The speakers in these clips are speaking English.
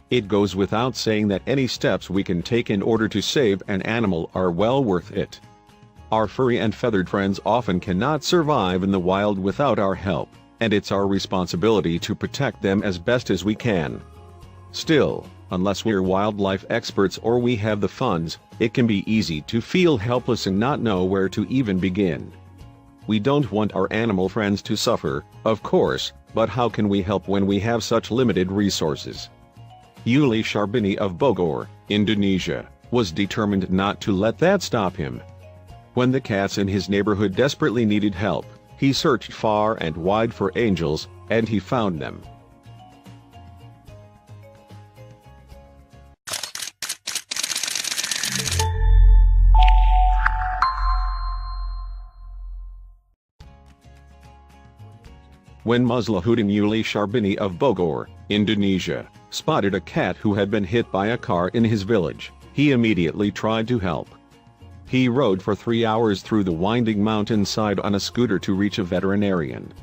It goes without saying that any steps we can take in order to save an animal are well worth it. Our furry and feathered friends often cannot survive in the wild without our help, and it's our responsibility to protect them as best as we can. Still, unless we're wildlife experts or we have the funds, it can be easy to feel helpless and not know where to even begin. We don't want our animal friends to suffer, of course, but how can we help when we have such limited resources? Yuli Sharbini of Bogor, Indonesia, was determined not to let that stop him. When the cats in his neighborhood desperately needed help, he searched far and wide for angels, and he found them. When Muslahuddin Yuli Sharbini of Bogor, Indonesia, spotted a cat who had been hit by a car in his village, he immediately tried to help. He rode for 3 hours through the winding mountainside on a scooter to reach a veterinarian.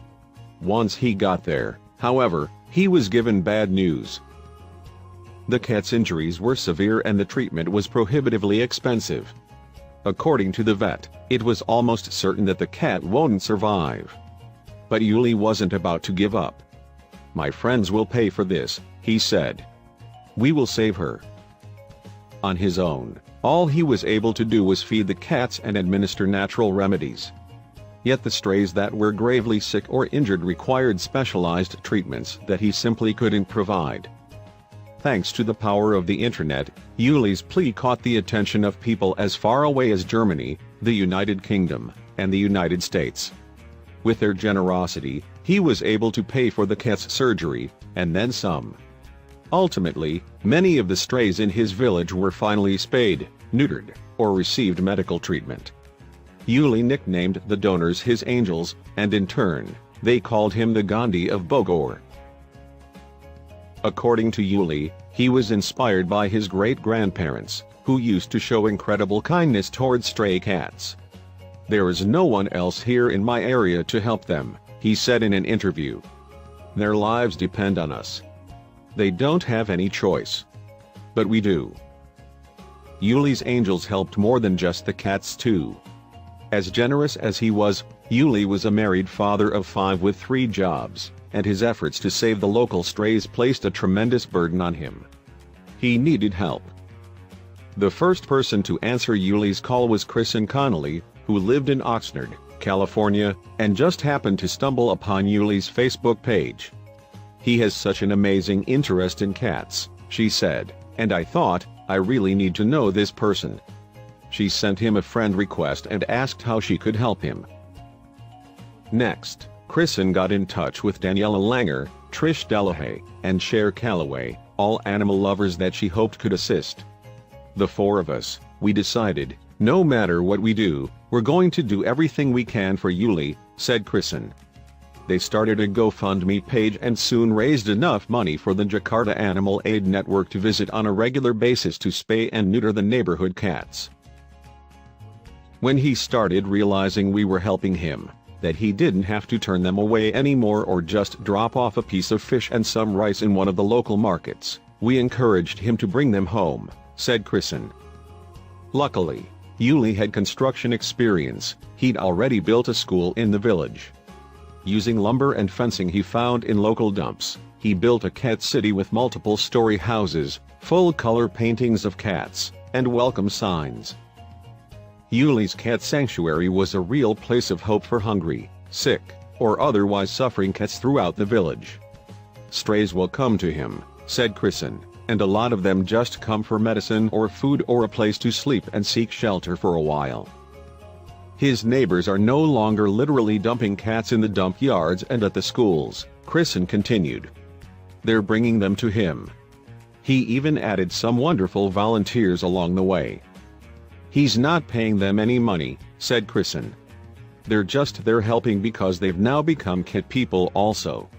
Once he got there, however, he was given bad news. The cat's injuries were severe and the treatment was prohibitively expensive. According to the vet, it was almost certain that the cat won't survive. But Yuli wasn't about to give up. "My friends will pay for this," he said. "We will save her." On his own, all he was able to do was feed the cats and administer natural remedies. Yet the strays that were gravely sick or injured required specialized treatments that he simply couldn't provide. Thanks to the power of the internet, Yuli's plea caught the attention of people as far away as Germany, the United Kingdom, and the United States. With their generosity, he was able to pay for the cat's surgery, and then some. Ultimately, many of the strays in his village were finally spayed, neutered, or received medical treatment. Yuli nicknamed the donors his angels, and in turn, they called him the Gandhi of Bogor. According to Yuli, he was inspired by his great-grandparents, who used to show incredible kindness towards stray cats. "There is no one else here in my area to help them," he said in an interview. "Their lives depend on us. They don't have any choice. But we do." Yuli's angels helped more than just the cats too. As generous as he was, Yuli was a married father of 5 with 3 jobs, and his efforts to save the local strays placed a tremendous burden on him. He needed help. The first person to answer Yuli's call was Kristen Connolly, who lived in Oxnard, California, and just happened to stumble upon Yuli's Facebook page. "He has such an amazing interest in cats," she said, "and I thought, I really need to know this person." She sent him a friend request and asked how she could help him. Next, Kristen got in touch with Daniela Langer, Trish Delahaye, and Cher Calloway, all animal lovers that she hoped could assist. "The 4 of us, we decided, no matter what we do, we're going to do everything we can for Yuli," said Kristen. They started a GoFundMe page and soon raised enough money for the Jakarta Animal Aid Network to visit on a regular basis to spay and neuter the neighborhood cats. When he started realizing we were helping him, that he didn't have to turn them away anymore or just drop off a piece of fish and some rice in one of the local markets, we encouraged him to bring them home, said Kristen. Luckily, Yuli had construction experience. He'd already built a school in the village. Using lumber and fencing he found in local dumps, he built a cat city with multiple story houses, full-color paintings of cats, and welcome signs. Yuli's cat sanctuary was a real place of hope for hungry, sick, or otherwise suffering cats throughout the village. "Strays will come to him," said Kristen, "and a lot of them just come for medicine or food or a place to sleep and seek shelter for a while." His neighbors are no longer literally dumping cats in the dump yards and at the schools, Kristen continued. They're bringing them to him. He even added some wonderful volunteers along the way. "He's not paying them any money," said Kristen. "They're just there helping because they've now become cat people also."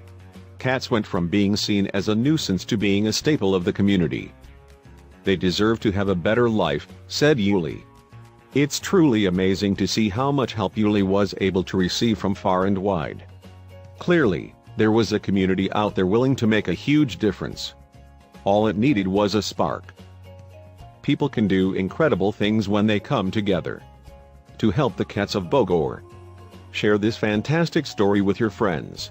Cats went from being seen as a nuisance to being a staple of the community. "They deserve to have a better life," said Yuli. It's truly amazing to see how much help Yuli was able to receive from far and wide. Clearly, there was a community out there willing to make a huge difference. All it needed was a spark. People can do incredible things when they come together. To help the cats of Bogor, share this fantastic story with your friends.